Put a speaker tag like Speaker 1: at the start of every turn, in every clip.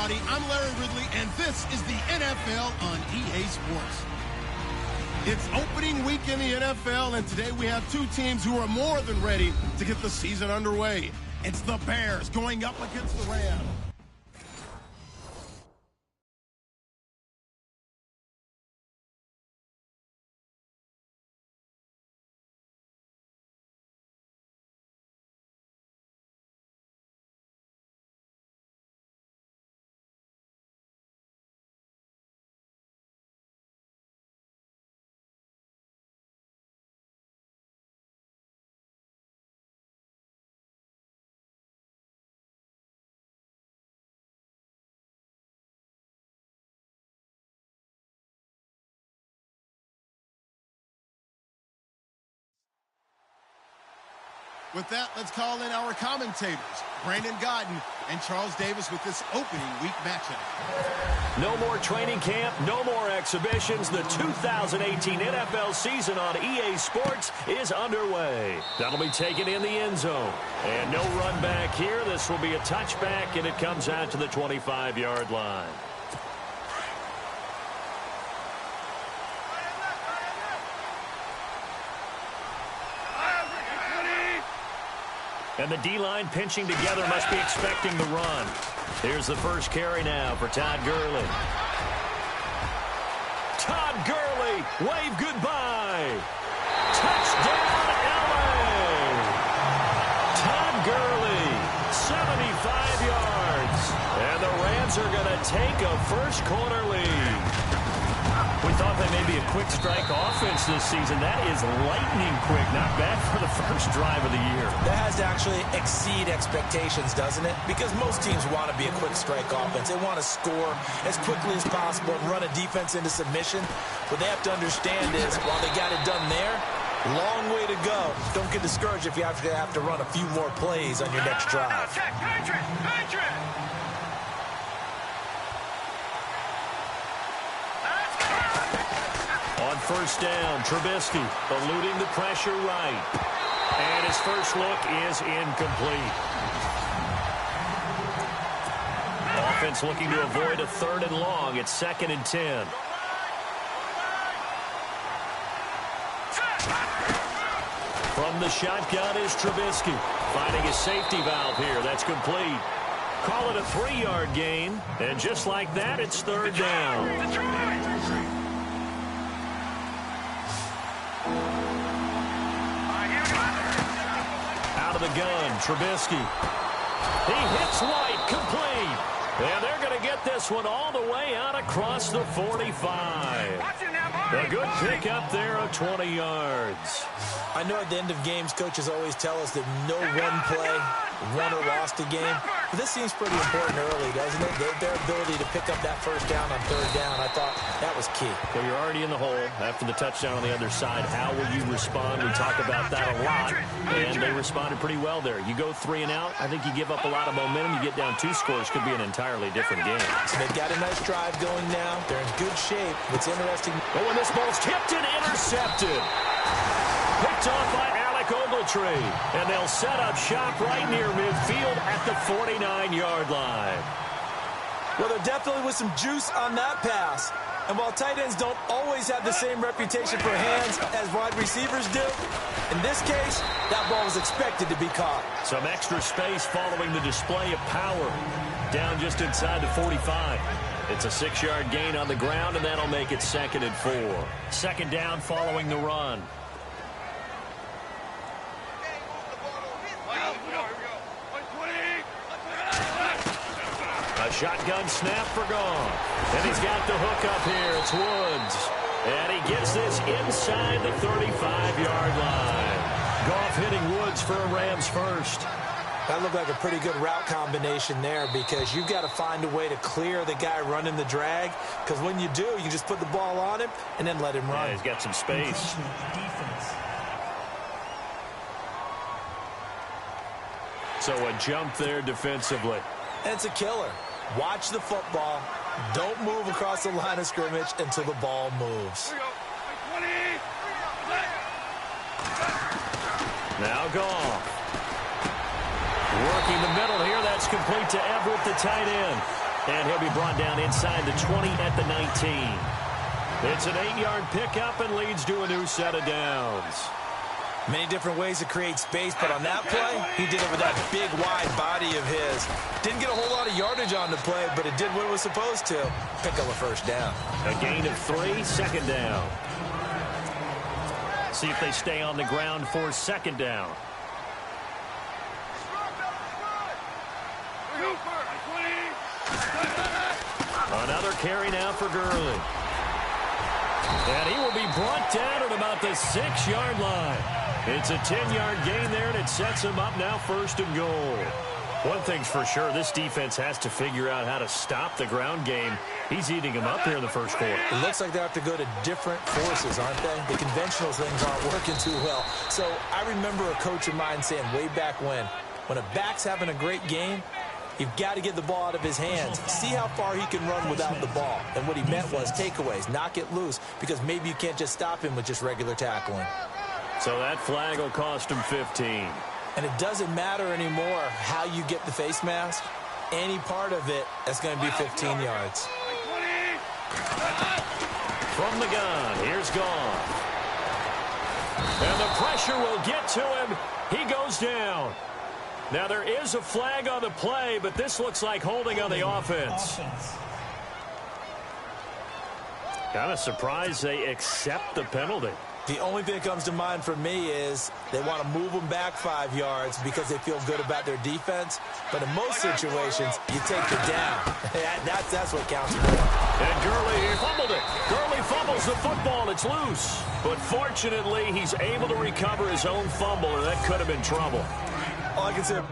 Speaker 1: everybody. I'm Larry Ridley, and this is the NFL on EA Sports. It's opening week in the NFL, and today we have two teams who are more than ready to get the season underway. It's the Bears going up against the Rams. With that, let's call in our commentators, Brandon Godden and Charles Davis, with this opening week matchup.
Speaker 2: No more training camp, no more exhibitions. The 2018 NFL season on EA Sports is underway. That'll be taken in the end zone. And no run back here. This will be a touchback, and it comes out to the 25-yard line. And the D-line pinching together must be expecting the run. Here's the first carry now for Todd Gurley. Todd Gurley, wave goodbye. Touchdown, LA. Todd Gurley, 75 yards. And the Rams are going to take a first quarter lead. We thought that may be a quick strike offense this season. That is lightning quick. Not bad for the first drive of the year.
Speaker 3: That has to actually exceed expectations, doesn't it? Because most teams want to be a quick strike offense. They want to score as quickly as possible and run a defense into submission. What they have to understand is, while they got it done there, long way to go. Don't get discouraged if you have to run a few more plays on your next drive.
Speaker 2: On first down, Trubisky eluding the pressure right. And his first look is incomplete. Offense looking to avoid a 3rd and long. It's 2nd and 10. From the shotgun is Trubisky. Finding his safety valve here. That's complete. Call it a 3-yard gain. And just like that, it's 3rd down. Out of the gun, Trubisky. He hits White, complete. And they're going to get this one all the way out across the 45. A good pick up there of 20 yards.
Speaker 3: I know at the end of games, coaches always tell us that no one play won or lost a game. But this seems pretty important early, doesn't it? Their ability to pick up that first down on 3rd down, I thought that was key.
Speaker 2: Well, you're already in the hole after the touchdown on the other side. How will you respond? We talk about that a lot, and they responded pretty well there. You go 3 and out, I think you give up a lot of momentum. You get down 2 scores, could be an entirely different game.
Speaker 3: So they've got a nice drive going now. They're in good shape. What's interesting...
Speaker 2: Oh, and this ball's tipped and intercepted. Picked off by Alec Ogletree. And they'll set up shop right near midfield at the 49-yard line.
Speaker 3: Well, there definitely was some juice on that pass. And while tight ends don't always have the same reputation for hands as wide receivers do, in this case, that ball was expected to be caught.
Speaker 2: Some extra space following the display of power. Down just inside the 45. It's a 6-yard gain on the ground, and that'll make it 2nd and 4. 2nd down following the run. A shotgun snap for Goff. And he's got the hook up here. It's Woods. And he gets this inside the 35-yard line. Goff hitting Woods for a Rams first.
Speaker 3: That looked like a pretty good route combination there, because you've got to find a way to clear the guy running the drag, because when you do, you just put the ball on him and then let him run.
Speaker 2: Yeah, he's got some space. So a jump there defensively.
Speaker 3: And it's a killer. Watch the football. Don't move across the line of scrimmage until the ball moves.
Speaker 2: Now Goff. Working the middle here. That's complete to Everett, the tight end. And he'll be brought down inside the 20 at the 19. It's an 8-yard pickup and leads to a new set of downs.
Speaker 3: Many different ways to create space, but on that play, he did it with that big, wide body of his. Didn't get a whole lot of yardage on the play, but it did what it was supposed to. Pick up a first down.
Speaker 2: A gain of 3, second down. See if they stay on the ground for second down. Another carry now for Gurley. And he will be brought down at about the 6-yard line. It's a 10-yard gain there, and it sets him up now first and goal. One thing's for sure, this defense has to figure out how to stop the ground game. He's eating them up here in the first quarter.
Speaker 3: It looks like they have to go to different forces, aren't they? The conventional things aren't working too well. So I remember a coach of mine saying way back when a back's having a great game, you've got to get the ball out of his hands. See how far he can run without the ball. And what he meant was takeaways, knock it loose, because maybe you can't just stop him with just regular tackling.
Speaker 2: So that flag will cost him 15.
Speaker 3: And it doesn't matter anymore how you get the face mask. Any part of it, that's going to be 15 yards.
Speaker 2: From the gun, here's Goff. And the pressure will get to him. He goes down. Now, there is a flag on the play, but this looks like holding on the offense. Kind of surprised they accept the penalty.
Speaker 3: The only thing that comes to mind for me is they want to move them back 5 yards because they feel good about their defense. But in most situations, you take it down. That's what counts for them.
Speaker 2: And Gurley fumbled it. Gurley fumbles the football. It's loose. But fortunately, he's able to recover his own fumble, and that could have been trouble.
Speaker 3: All I can say...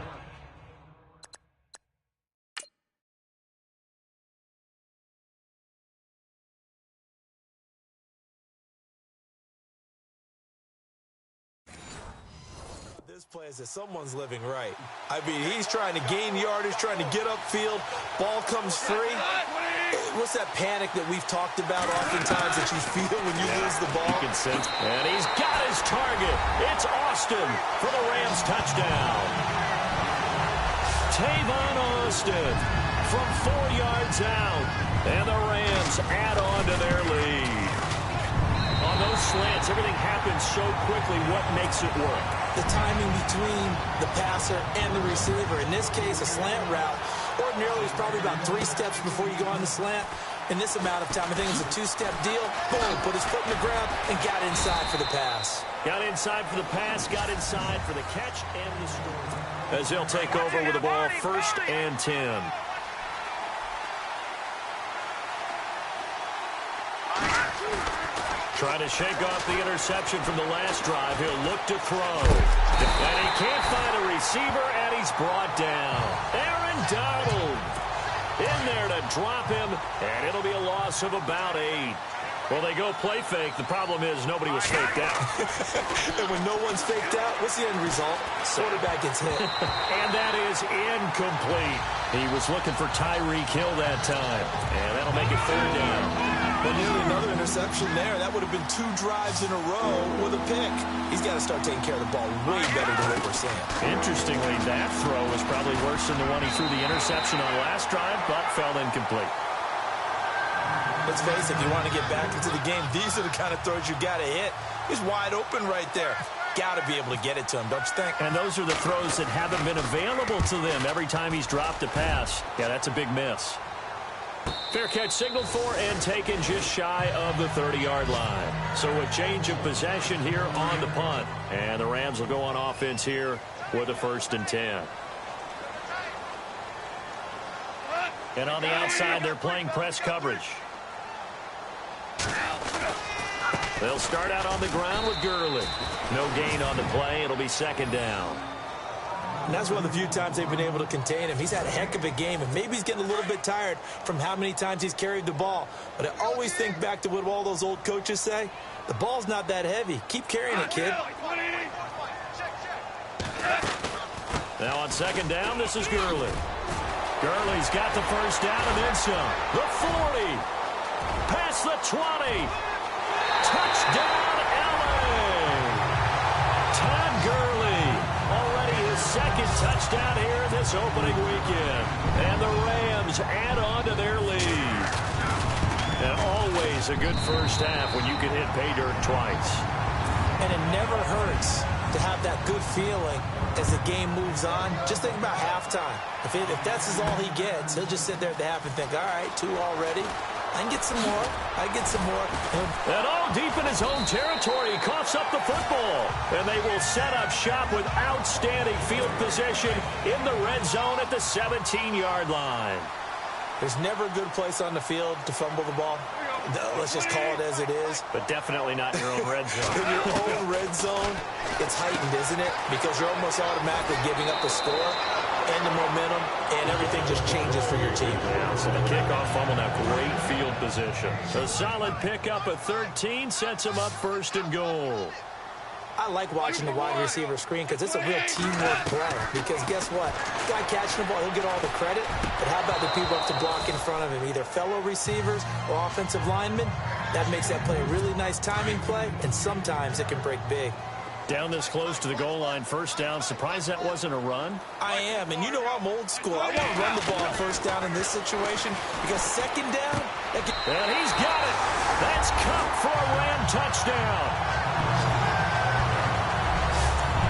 Speaker 3: this play is that someone's living right. I mean, he's trying to gain yardage, trying to get upfield. Ball comes free. What's that panic that we've talked about oftentimes that you feel when you lose the ball?
Speaker 2: You can sense. And he's got his target. It's Austin for the Rams touchdown. Tavon Austin from 4 yards out. And the Rams add on to their lead. On those slants, everything happens so quickly. What makes it work?
Speaker 3: The timing between the passer and the receiver. In this case, a slant route. Ordinarily, it's probably about 3 steps before you go on the slant. In this amount of time, I think it's a 2-step deal. Boom, put his foot in the ground and got inside for the pass.
Speaker 2: Got inside for the pass, got inside for the catch and the score. As they'll take over with the ball, 1st and 10. Trying to shake off the interception from the last drive. He'll look to throw. And he can't find a receiver, and he's brought down. Aaron Donald in there to drop him, and it'll be a loss of about 8. Well, they go play fake. The problem is nobody was faked out.
Speaker 3: And when no one's faked out, what's the end result? Quarterback gets hit.
Speaker 2: And that is incomplete. He was looking for Tyreek Hill that time, and that'll make it 3rd down.
Speaker 3: But nearly another interception there. That would have been 2 drives in a row with a pick. He's got to start taking care of the ball way better than what we're seeing.
Speaker 2: Interestingly, that throw was probably worse than the one he threw the interception on last drive, but fell incomplete.
Speaker 3: Let's face it, if you want to get back into the game, these are the kind of throws you got to hit. He's wide open right there. Got to be able to get it to him, don't you think?
Speaker 2: And those are the throws that haven't been available to them every time he's dropped a pass. Yeah, that's a big miss. Fair catch signaled for and taken just shy of the 30-yard line. So a change of possession here on the punt. And the Rams will go on offense here with a 1st and 10. And on the outside, they're playing press coverage. They'll start out on the ground with Gurley. No gain on the play. It'll be 2nd down.
Speaker 3: And that's one of the few times they've been able to contain him. He's had a heck of a game, and maybe he's getting a little bit tired from how many times he's carried the ball. But I always think back to what all those old coaches say. The ball's not that heavy. Keep carrying it, kid.
Speaker 2: Now on 2nd down, this is Gurley. Gurley's got the 1st down and then some. The 40. Past the 20. Touchdown, LA. Todd Gurley. Already his 2nd touchdown here this opening weekend. And the Rams add on to their lead. And always a good first half when you can hit pay dirt twice.
Speaker 3: And it never hurts to have that good feeling as the game moves on. Just think about halftime. If that's all he gets, he'll just sit there at the half and think, all right, 2 already. I can get some more. I can get some more.
Speaker 2: And all deep in his own territory, he coughs up the football. And they will set up shop with outstanding field position in the red zone at the 17-yard line.
Speaker 3: There's never a good place on the field to fumble the ball. Let's just call it as it is.
Speaker 2: But definitely not in your own red zone.
Speaker 3: In your own red zone, it's heightened, isn't it? Because you're almost automatically giving up the score and the momentum, and everything just changes for your team.
Speaker 2: Yeah, so the kickoff fumble, now great field position. A solid pickup at 13 sets him up first and goal.
Speaker 3: I like watching the wide receiver screen because it's a real teamwork play. Because guess what? The guy catching the ball, he'll get all the credit. But how about the people who have to block in front of him, either fellow receivers or offensive linemen? That makes that play a really nice timing play, and sometimes it can break big.
Speaker 2: Down this close to the goal line, first down. Surprised that wasn't a run?
Speaker 3: I am, and you know I'm old school. I want to run the ball on first down in this situation because second down,
Speaker 2: and he's got it. That's Cup for a Ram touchdown.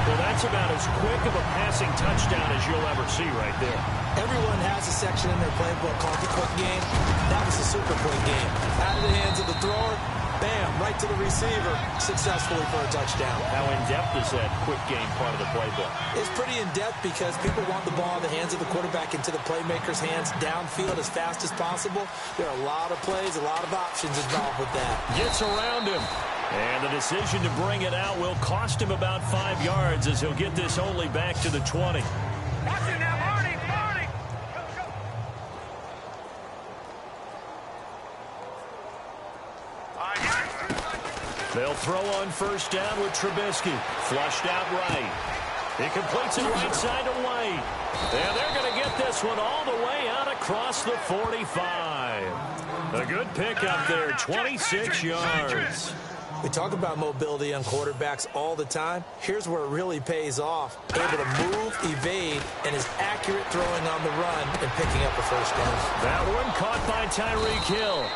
Speaker 2: Well, that's about as quick of a passing touchdown as you'll ever see right there.
Speaker 3: Everyone has a section in their playbook called the quick game. That was a super quick game. Out of the hands of the thrower, bam, right to the receiver, successfully for a touchdown.
Speaker 2: How in-depth is that quick game part of the playbook?
Speaker 3: It's pretty in-depth because people want the ball in the hands of the quarterback into the playmaker's hands downfield as fast as possible. There are a lot of plays, a lot of options involved with that.
Speaker 2: Gets around him. And the decision to bring it out will cost him about 5 yards as he'll get this only back to the 20. They'll throw on first down with Trubisky. Flushed out right. He completes it right side to White. And they're going to get this one all the way out across the 45. A good pickup there, 26 yards.
Speaker 3: We talk about mobility on quarterbacks all the time. Here's where it really pays off. Able to move, evade, and is accurate throwing on the run and picking up a first down.
Speaker 2: That one caught by Tyreek Hill.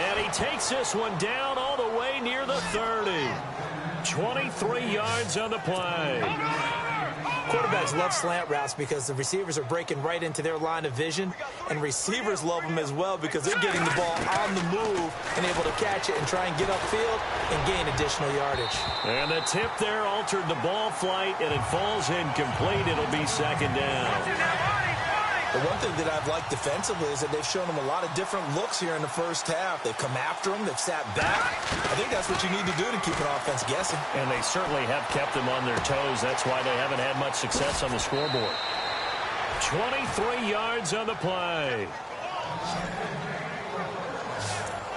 Speaker 2: And he takes this one down all the way near the 30. 23 yards on the play.
Speaker 3: Quarterbacks love slant routes because the receivers are breaking right into their line of vision, and receivers love them as well because they're getting the ball on the move and able to catch it and try and get upfield and gain additional yardage.
Speaker 2: And the tip there altered the ball flight, and it falls incomplete. It'll be second down.
Speaker 3: The one thing that I've liked defensively is that they've shown them a lot of different looks here in the first half. They've come after them. They've sat back. I think that's what you need to do to keep an offense guessing.
Speaker 2: And they certainly have kept them on their toes. That's why they haven't had much success on the scoreboard. 23 yards on the play.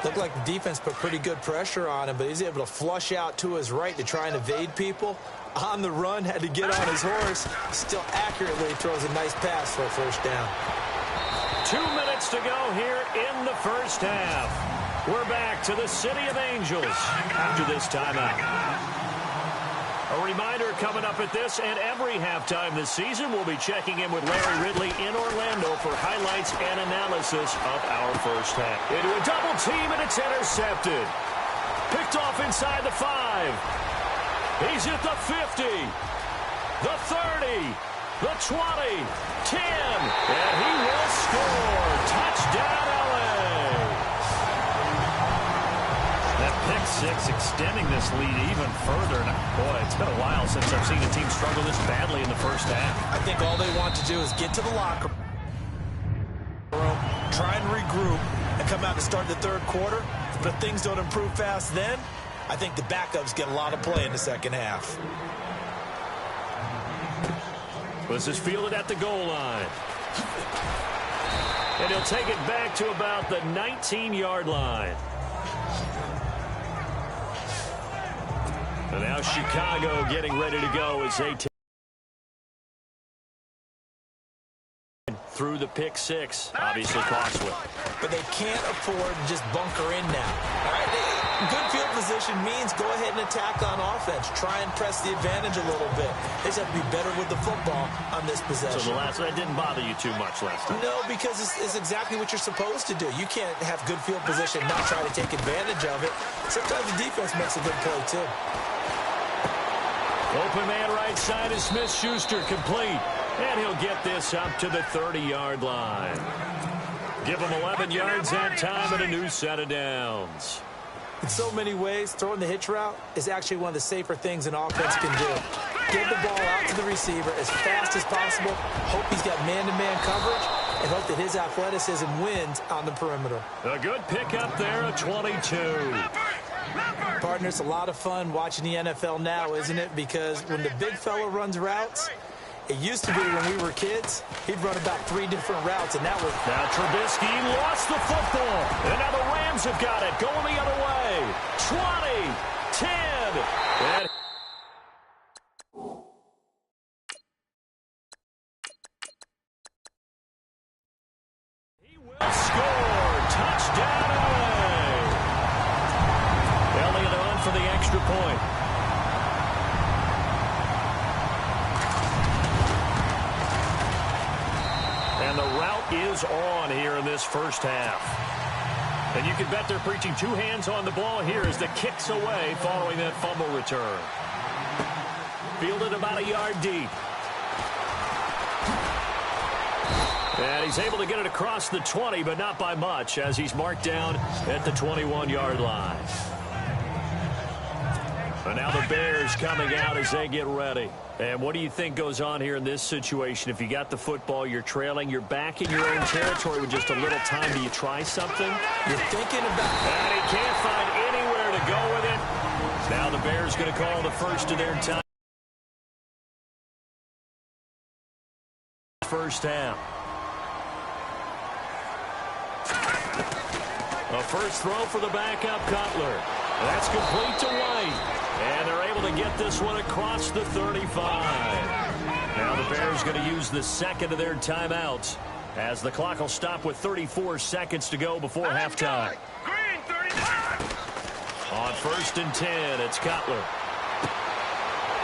Speaker 3: Looked like the defense put pretty good pressure on him, but he's able to flush out to his right to try and evade people. On the run, had to get on his horse. Still accurately throws a nice pass for a first down.
Speaker 2: 2 minutes to go here in the first half. We're back to the City of Angels after this timeout. A reminder coming up at this and every halftime this season, we'll be checking in with Larry Ridley in Orlando for highlights and analysis of our first half. Into a double team, and it's intercepted. Picked off inside the 5. He's at the 50, the 30, the 20, 10, and he will score. Touchdown, LA. That pick six extending this lead even further. Now, boy, it's been a while since I've seen a team struggle this badly in the first half.
Speaker 3: I think all they want to do is get to the locker room, try and regroup, and come out to start the third quarter. But if things don't improve fast then, I think the backups get a lot of play in the second half.
Speaker 2: This is fielded at the goal line. And he'll take it back to about the 19-yard line. And now Chicago getting ready to go as they take through the pick six. Obviously costly.
Speaker 3: But they can't afford to just bunker in now. All right, Good field position means go ahead and attack on offense. Try and press the advantage a little bit. They just have to be better with the football on this possession.
Speaker 2: So that didn't bother you too much last time?
Speaker 3: No, because it's exactly what you're supposed to do. You can't have good field position, not try to take advantage of it. Sometimes the defense makes a good play, too.
Speaker 2: Open man right side is Smith-Schuster, complete. And he'll get this up to the 30-yard line. Give him 11 yards that time and a new set of downs.
Speaker 3: In so many ways, throwing the hitch route is actually one of the safer things an offense can do. Get the ball out to the receiver as fast as possible, hope he's got man-to-man coverage, and hope that his athleticism wins on the perimeter.
Speaker 2: A good pickup there, a 22.
Speaker 3: Partner, it's a lot of fun watching the NFL now, isn't it? Because when the big fella runs routes, it used to be when we were kids, he'd run about 3 different routes, and that was...
Speaker 2: Now Trubisky lost the football, and now the Rams have got it, going the other way. 20, 10, and... He will score. Touchdown, LA. Elliott on for the extra point. And the route is on here in this first half. And you can bet they're preaching 2 hands on the ball here as the kick's away following that fumble return. Fielded about a yard deep. And he's able to get it across the 20, but not by much, as he's marked down at the 21-yard line. And now the Bears coming out as they get ready. And what do you think goes on here in this situation? If you got the football, you're trailing, you're back in your own territory with just a little time. Do you try something?
Speaker 3: You're thinking about...
Speaker 2: And he can't find anywhere to go with it. Now the Bears going to call the first of their time. First half. A first throw for the backup, Cutler. That's complete to White. And they're able to get this one across the 35. Now the Bears going to use the second of their timeouts as the clock will stop with 34 seconds to go before halftime. On 1st and 10, it's Cutler.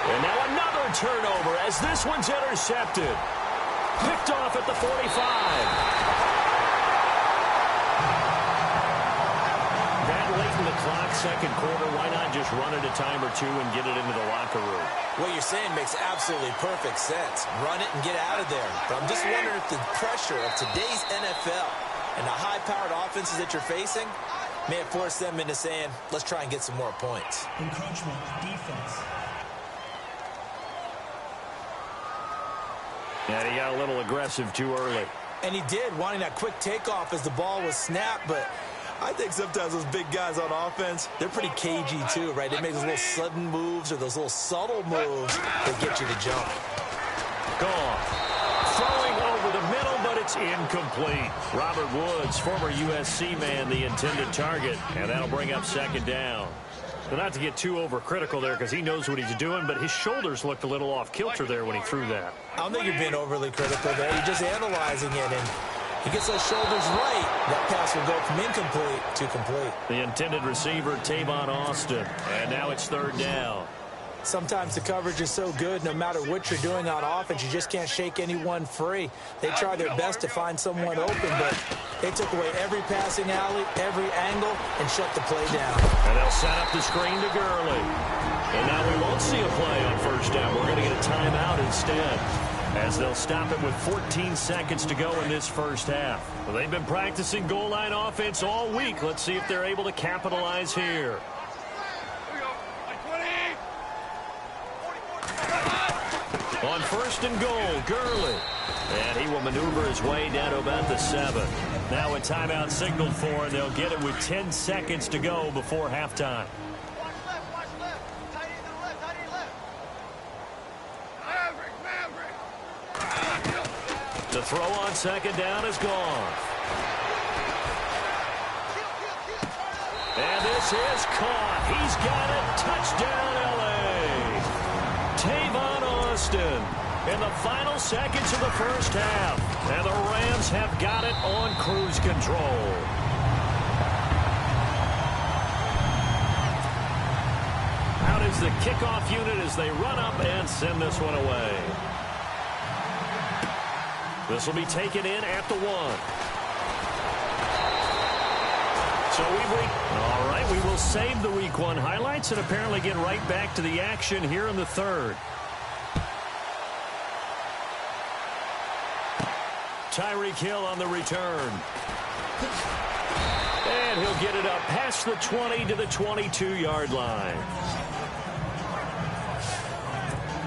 Speaker 2: And now another turnover as this one's intercepted. Picked off at the 45. Clock, second quarter, why not just run it a time or two and get it into the locker room?
Speaker 3: What you're saying makes absolutely perfect sense. Run it and get out of there. But I'm just wondering if the pressure of today's NFL and the high-powered offenses that you're facing may have forced them into saying, let's try and get some more points.
Speaker 4: Encroachment, defense.
Speaker 2: And he got a little aggressive too early.
Speaker 3: And he did, wanting that quick takeoff as the ball was snapped, but I think sometimes those big guys on offense, they're pretty cagey too, right? They make those little sudden moves or those little subtle moves that get you to jump.
Speaker 2: Gone. Throwing over the middle, but it's incomplete. Robert Woods, former USC man, the intended target, and that'll bring up second down. But not to get too overcritical there because he knows what he's doing, but his shoulders looked a little off kilter there when he threw that.
Speaker 3: I don't think you're being overly critical there. You're just analyzing it, and he gets those shoulders right, that pass will go from incomplete to complete.
Speaker 2: The intended receiver, Tavon Austin, and now it's third down.
Speaker 3: Sometimes the coverage is so good, no matter what you're doing on offense, you just can't shake anyone free. They try their best to find someone open, but they took away every passing alley, every angle, and shut the play down.
Speaker 2: And they'll set up the screen to Gurley. And now we won't see a play on first down. We're going to get a timeout instead, as they'll stop it with 14 seconds to go in this first half. Well, they've been practicing goal line offense all week. Let's see if they're able to capitalize here. On 1st and goal, Gurley. And he will maneuver his way down to about the 7. Now a timeout signaled for, and they'll get it with 10 seconds to go before halftime. The throw on second down is gone. And this is caught. He's got it. Touchdown, L.A. Tavon Austin in the final seconds of the first half. And the Rams have got it on cruise control. is the kickoff unit as they run up and send this one away. This will be taken in at the 1. So all right, we will save the Week 1 highlights and apparently get right back to the action here in the 3rd. Tyreek Hill on the return. And he'll get it up past the 20 to the 22-yard line.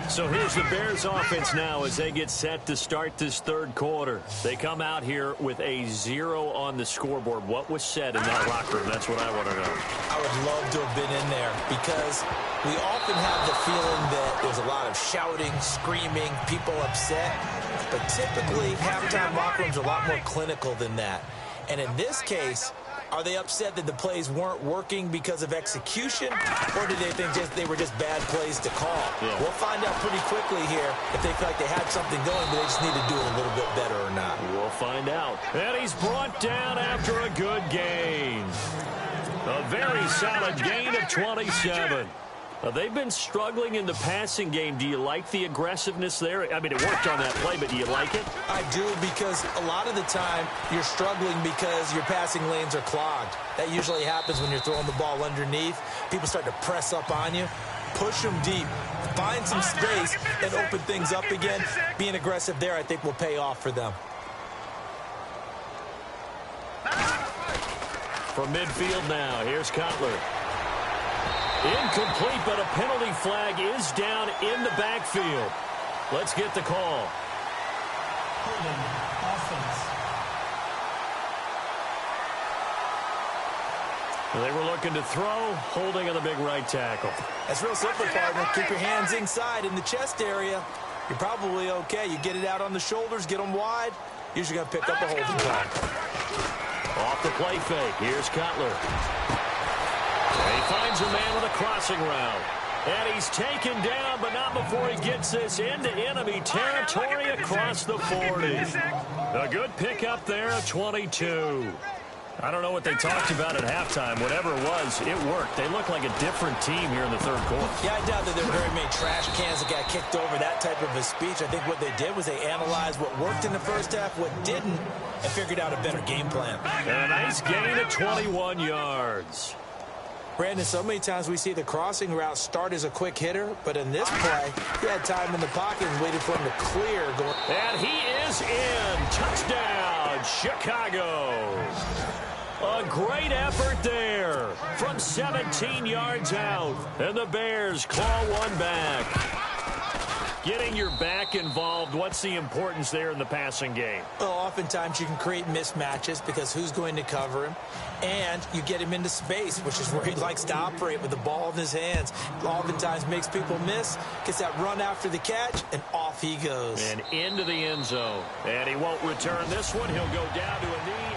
Speaker 2: So here's the Bears offense now as they get set to start this 3rd quarter. They come out here with a 0 on the scoreboard. What was said in that locker room? That's what I want to know.
Speaker 3: I would love to have been in there because we often have the feeling that there's a lot of shouting, screaming, people upset. But typically, halftime locker rooms are a lot more clinical than that. And in this case, are they upset that the plays weren't working because of execution, or did they think they were just bad plays to call?
Speaker 2: Yeah.
Speaker 3: We'll find out pretty quickly here if they feel like they had something going, but they just need to do it a little bit better or not.
Speaker 2: We'll find out. And he's brought down after a good gain. A very solid gain of 27. They've been struggling in the passing game. Do you like the aggressiveness there? I mean, it worked on that play, but do you like it?
Speaker 3: I do, because a lot of the time you're struggling because your passing lanes are clogged. That usually happens when you're throwing the ball underneath. People start to press up on you. Push them deep. Find some space and open things up again. Being aggressive there, I think, will pay off for them.
Speaker 2: From midfield now, here's Cutler. Incomplete, but a penalty flag is down in the backfield. Let's get the call.
Speaker 4: Holding offense.
Speaker 2: They were looking to throw, holding on the big right tackle.
Speaker 3: That's real simple, partner. Keep your hands inside in the chest area. You're probably okay. You get it out on the shoulders, get them wide. Usually going to pick up a holding call.
Speaker 2: Off the play fake. Here's Cutler. And he finds a man with a crossing route. And he's taken down, but not before he gets this into enemy territory across the 40. A good pickup there at 22. I don't know what they talked about at halftime. Whatever it was, it worked. They look like a different team here in the 3rd quarter.
Speaker 3: Yeah, I doubt that there were very many trash cans that got kicked over, that type of a speech. I think what they did was they analyzed what worked in the first half, what didn't, and figured out a better game plan.
Speaker 2: And a nice gain of 21 yards.
Speaker 3: Brandon, so many times we see the crossing route start as a quick hitter, but in this play, he had time in the pocket and waited for him to clear.
Speaker 2: And he is in. Touchdown, Chicago. A great effort there from 17 yards out. And the Bears claw one back. Getting your back involved, what's the importance there in the passing game?
Speaker 3: Well, oftentimes you can create mismatches because who's going to cover him? And you get him into space, which is where he likes to operate with the ball in his hands. Oftentimes makes people miss, gets that run after the catch, and off he goes.
Speaker 2: And into the end zone. And he won't return this one. He'll go down to a knee.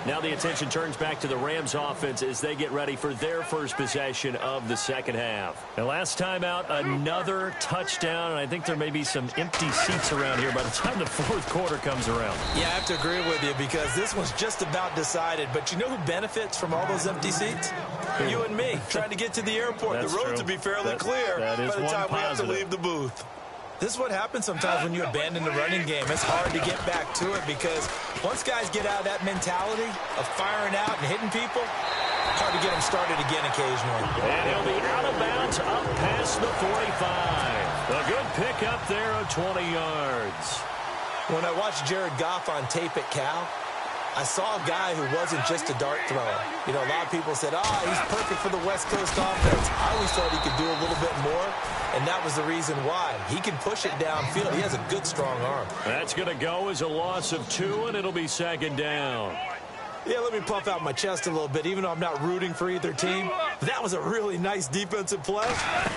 Speaker 2: Now the attention turns back to the Rams offense as they get ready for their first possession of the second half. And last time out, another touchdown, and I think there may be some empty seats around here by the time the 4th quarter comes around.
Speaker 3: Yeah, I have to agree with you because this one's just about decided. But you know who benefits from all those empty seats? You and me, trying to get to the airport.
Speaker 2: That's
Speaker 3: the roads
Speaker 2: true.
Speaker 3: will be fairly clear
Speaker 2: by the time
Speaker 3: we have to leave the booth. This is what happens sometimes when you abandon the running game. It's hard to get back to it because once guys get out of that mentality of firing out and hitting people, hard to get them started again occasionally.
Speaker 2: And he'll be out of bounds up past the 45. A good pickup there of 20 yards.
Speaker 3: When I watched Jared Goff on tape at Cal, I saw a guy who wasn't just a dart thrower. You know, a lot of people said, he's perfect for the West Coast offense. I always thought he could do a little bit more, and that was the reason why. He can push it downfield. He has a good, strong arm.
Speaker 2: That's going to go as a loss of 2, and it'll be 2nd down.
Speaker 3: Yeah, let me puff out my chest a little bit, even though I'm not rooting for either team. That was a really nice defensive play.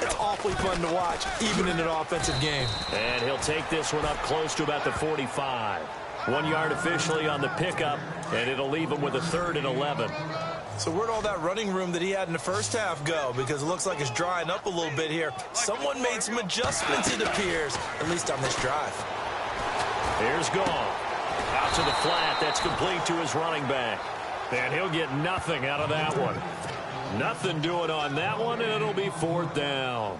Speaker 3: It's awfully fun to watch, even in an offensive game.
Speaker 2: And he'll take this one up close to about the 45. 1 yard officially on the pickup, and it'll leave him with a 3rd and 11.
Speaker 3: So where'd all that running room that he had in the first half go? Because it looks like it's drying up a little bit here. Someone made some adjustments, it appears, at least on this drive.
Speaker 2: Here's Goff. Out to the flat. That's complete to his running back. And he'll get nothing out of that one. Nothing doing on that one, and it'll be 4th down.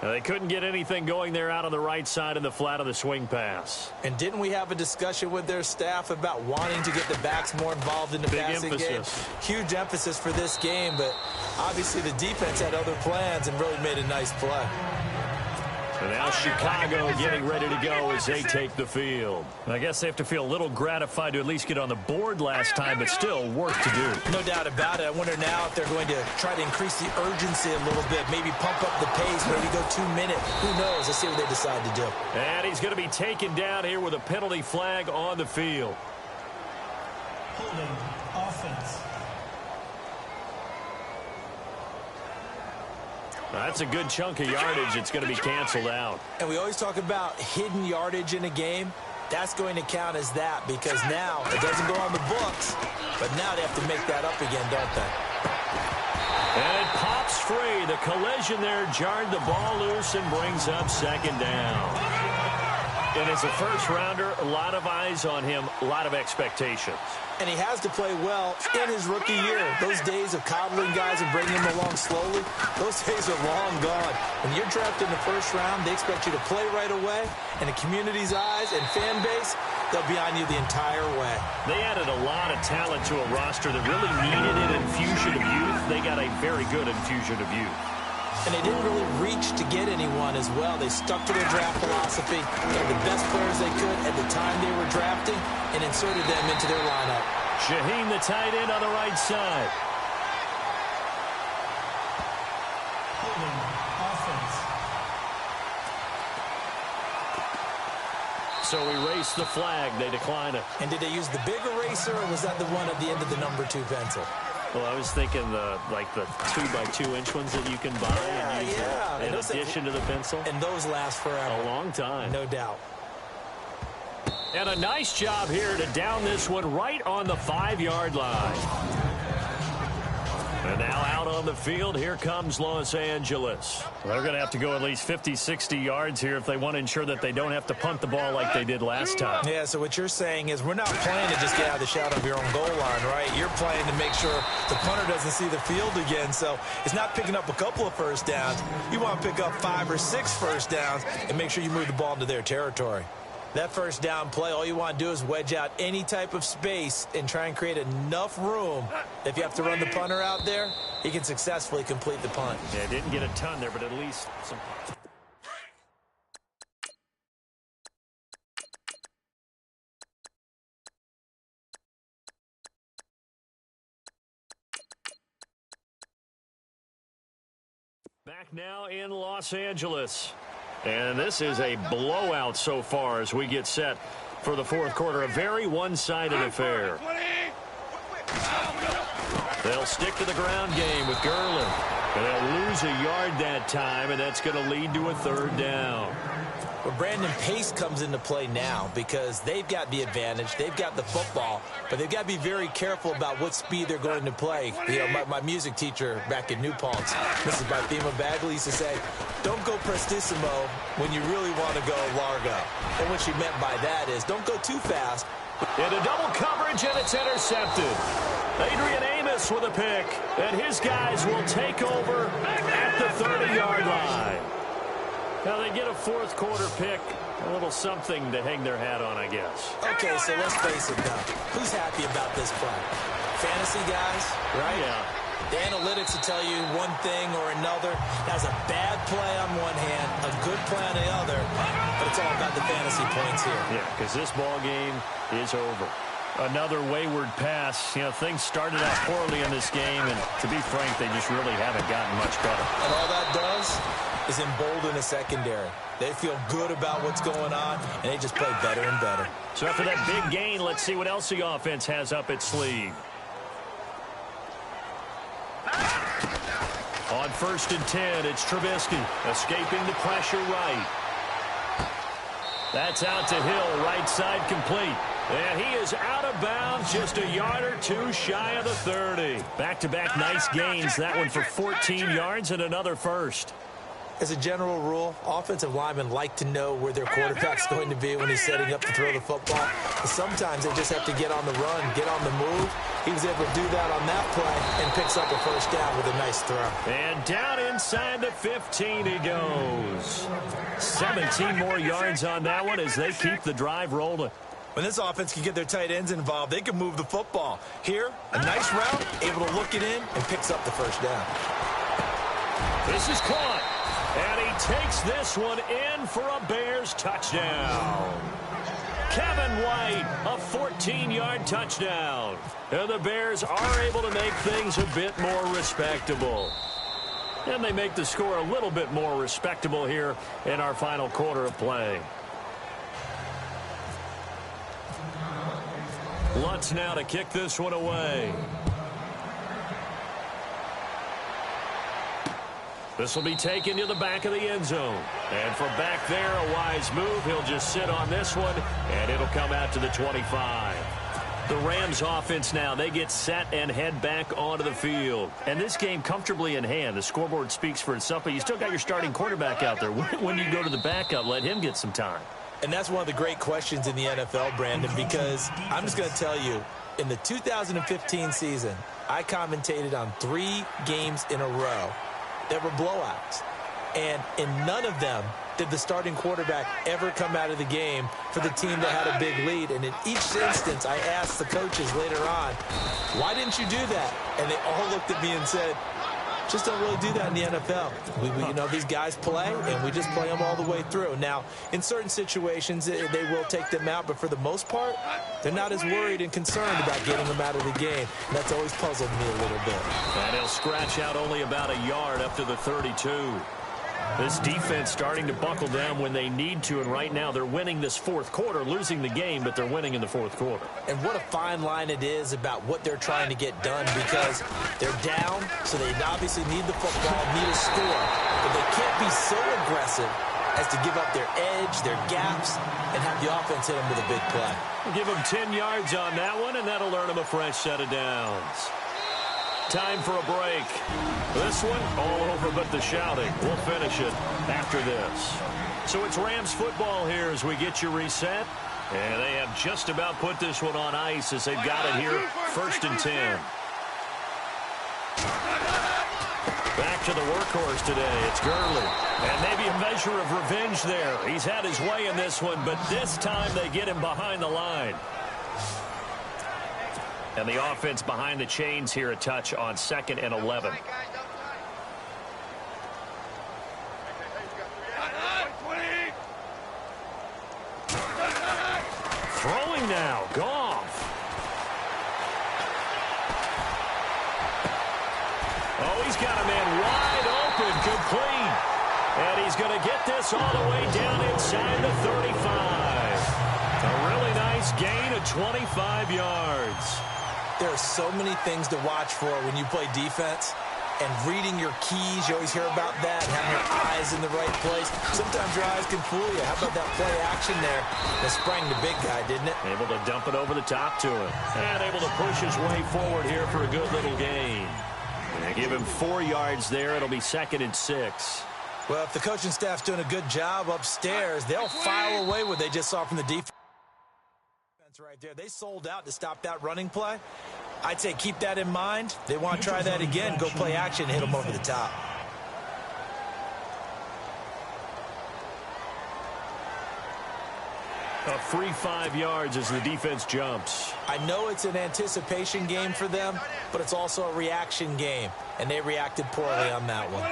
Speaker 2: Now, they couldn't get anything going there out on the right side of the flat of the swing pass.
Speaker 3: And didn't we have a discussion with their staff about wanting to get the backs more involved in the passing game? Huge emphasis for this game, but obviously the defense had other plans and really made a nice play.
Speaker 2: And now Chicago getting ready to go as they take the field. I guess they have to feel a little gratified to at least get on the board last time, but still work to do.
Speaker 3: No doubt about it. I wonder now if they're going to try to increase the urgency a little bit, maybe pump up the pace, maybe go 2 minutes. Who knows? Let's see what they decide to do.
Speaker 2: And he's going to be taken down here with a penalty flag on the field.
Speaker 4: Holding offense.
Speaker 2: That's a good chunk of yardage. It's going to be canceled out.
Speaker 3: And we always talk about hidden yardage in a game. That's going to count as that because now it doesn't go on the books, but now they have to make that up again, don't they?
Speaker 2: And it pops free. The collision there jarred the ball loose and brings up 2nd down. And as a first-rounder, a lot of eyes on him, a lot of expectations.
Speaker 3: And he has to play well in his rookie year. Those days of coddling guys and bringing them along slowly, those days are long gone. When you're drafted in the first round, they expect you to play right away. And the community's eyes and fan base, they'll be on you the entire way.
Speaker 2: They added a lot of talent to a roster that really needed an infusion of youth. They got a very good infusion of youth.
Speaker 3: And they didn't really reach to get anyone as well. They stuck to their draft philosophy, got the best players they could at the time they were drafting, and inserted them into their lineup.
Speaker 2: Shaheen, the tight end, on the right side.
Speaker 4: Holding offense.
Speaker 2: So erase the flag. They decline it.
Speaker 3: And did they use the big eraser, or was that the one at the end of the number 2 pencil?
Speaker 2: Well, I was thinking the 2x2-inch ones that you can buy and use in addition to the pencil.
Speaker 3: And those last forever.
Speaker 2: A long time.
Speaker 3: No doubt.
Speaker 2: And a nice job here to down this one right on the 5-yard line. And now out on the field, here comes Los Angeles. They're going to have to go at least 50, 60 yards here if they want to ensure that they don't have to punt the ball like they did last time.
Speaker 3: Yeah, so what you're saying is we're not playing to just get out of the shadow of your own goal line, right? You're playing to make sure the punter doesn't see the field again. So it's not picking up a couple of first downs. You want to pick up 5 or 6 first downs and make sure you move the ball into their territory. That first down play, all you want to do is wedge out any type of space and try and create enough room. If you have to run the punter out there, he can successfully complete the punt.
Speaker 2: Yeah, didn't get a ton there, but at least some. Back now in Los Angeles. And this is a blowout so far as we get set for the 4th quarter. A very one-sided affair. They'll stick to the ground game with Gurley. And they'll lose a yard that time, and that's going to lead to a 3rd down.
Speaker 3: Well, Brandon, pace comes into play now because they've got the advantage. They've got the football, but they've got to be very careful about what speed they're going to play. You know, my music teacher back in New Paltz, Mrs. Bythema Bagley, used to say, don't go prestissimo when you really want to go largo. And what she meant by that is don't go too fast.
Speaker 2: Into double coverage, and it's intercepted. Adrian Amos with a pick, and his guys will take over at the 30-yard line. Now they get a 4th quarter pick, a little something to hang their hat on, I guess.
Speaker 3: Okay, so let's face it now. Who's happy about this play? Fantasy guys, right?
Speaker 2: Yeah.
Speaker 3: The analytics will tell you one thing or another. That's a bad play on one hand, a good play on the other, but it's all about the fantasy points here.
Speaker 2: Yeah, because this ball game is over. Another wayward pass. You know, things started out poorly in this game, and to be frank, they just really haven't gotten much better.
Speaker 3: And all that does is embolden a secondary. They feel good about what's going on, and they just play better and better.
Speaker 2: So after that big gain, let's see what else the offense has up its sleeve. On 1st and 10, it's Trubisky escaping the pressure right. That's out to Hill, right side complete. And he is out of bounds, just a yard or two shy of the 30. Back-to-back nice gains, that one for 14 yards and another first.
Speaker 3: As a general rule, offensive linemen like to know where their quarterback's going to be when he's setting up to throw the football. But sometimes they just have to get on the run, get on the move, He was able to do that on that play and picks up a first down with a nice throw.
Speaker 2: And down inside the 15 he goes. 17 more yards on that one as they keep the drive rolling.
Speaker 3: When this offense can get their tight ends involved, they can move the football. Here, a nice route, able to look it in, and picks up the first down.
Speaker 2: This is caught. And he takes this one in for a Bears touchdown. Kevin White, a 14-yard touchdown. And the Bears are able to make things a bit more respectable. And they make the score a little bit more respectable here in our final quarter of play. Lutz now to kick this one away. This will be taken to the back of the end zone. And from back there, a wise move. He'll just sit on this one, and it'll come out to the 25. The Rams offense now, they get set and head back onto the field. And this game comfortably in hand. The scoreboard speaks for itself, but you still got your starting quarterback out there. When you go to the backup, let him get some time.
Speaker 3: And that's one of the great questions in the NFL, Brandon, because I'm just going to tell you, in the 2015 season, I commentated on 3 games in a row that were blowouts. And in none of them did the starting quarterback ever come out of the game for the team that had a big lead. And in each instance, I asked the coaches later on, why didn't you do that? And they all looked at me and said, just don't really do that in the NFL. You know, these guys play, and we just play them all the way through. Now, in certain situations, they will take them out, but for the most part, they're not as worried and concerned about getting them out of the game. And that's always puzzled me a little bit.
Speaker 2: And he'll scratch out only about a yard up to the 32. This defense starting to buckle down when they need to, and right now they're winning this fourth quarter, losing the game, but they're winning in the fourth quarter.
Speaker 3: And what a fine line it is about what they're trying to get done, because they're down, so they obviously need the football, need a score, but they can't be so aggressive as to give up their edge, their gaps, and have the offense hit them with a big play.
Speaker 2: We'll give them 10 yards on that one, and that'll earn them a fresh set of downs. Time for a break. This one, all over but the shouting. We'll finish it after this. So it's Rams football here as we get you reset. And they have just about put this one on ice as they've got it here, 1st and 10. Back to the workhorse today. It's Gurley. And maybe a measure of revenge there. He's had his way in this one, but this time they get him behind the line. And the offense behind the chains here, a touch on 2nd and 11. Throwing now, Goff. Oh, he's got a man wide open, complete. And he's going to get this all the way down inside the 35. A really nice gain of 25 yards.
Speaker 3: There are so many things to watch for when you play defense, and reading your keys, you always hear about that, having your eyes in the right place. Sometimes your eyes can fool you. How about that play action there? That sprang the big guy, didn't it?
Speaker 2: Able to dump it over the top to him. And able to push his way forward here for a good little gain. And give him 4 yards there. It'll be 2nd and 6.
Speaker 3: Well, if the coaching staff's doing a good job upstairs, they'll file away what they just saw from the defense. Right there. They sold out to stop that running play. I'd say keep that in mind. They want to try that again. Go play action, hit them over the top.
Speaker 2: A free 5 yards as the defense jumps.
Speaker 3: I know it's an anticipation game for them, but it's also a reaction game, and they reacted poorly on that one.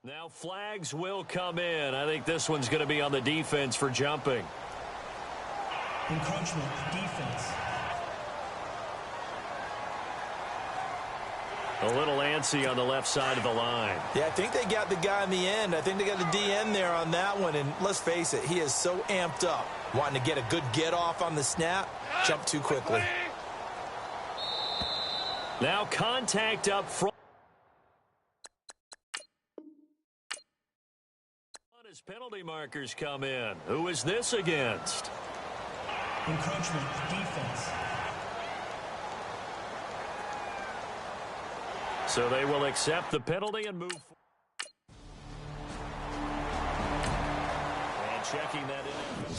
Speaker 2: Now flags will come in. I think this one's going to be on the defense for jumping.
Speaker 4: Encroachment, defense.
Speaker 2: A little antsy on the left side of the line.
Speaker 3: Yeah, I think they got the guy in the end. I think they got the DN there on that one. And let's face it, he is so amped up, wanting to get a good get off on the snap, jump too quickly.
Speaker 2: Now contact up front. As penalty markers come in. Who is this against?
Speaker 4: Encroachment, defense.
Speaker 2: So they will accept the penalty and move forward. And checking that in.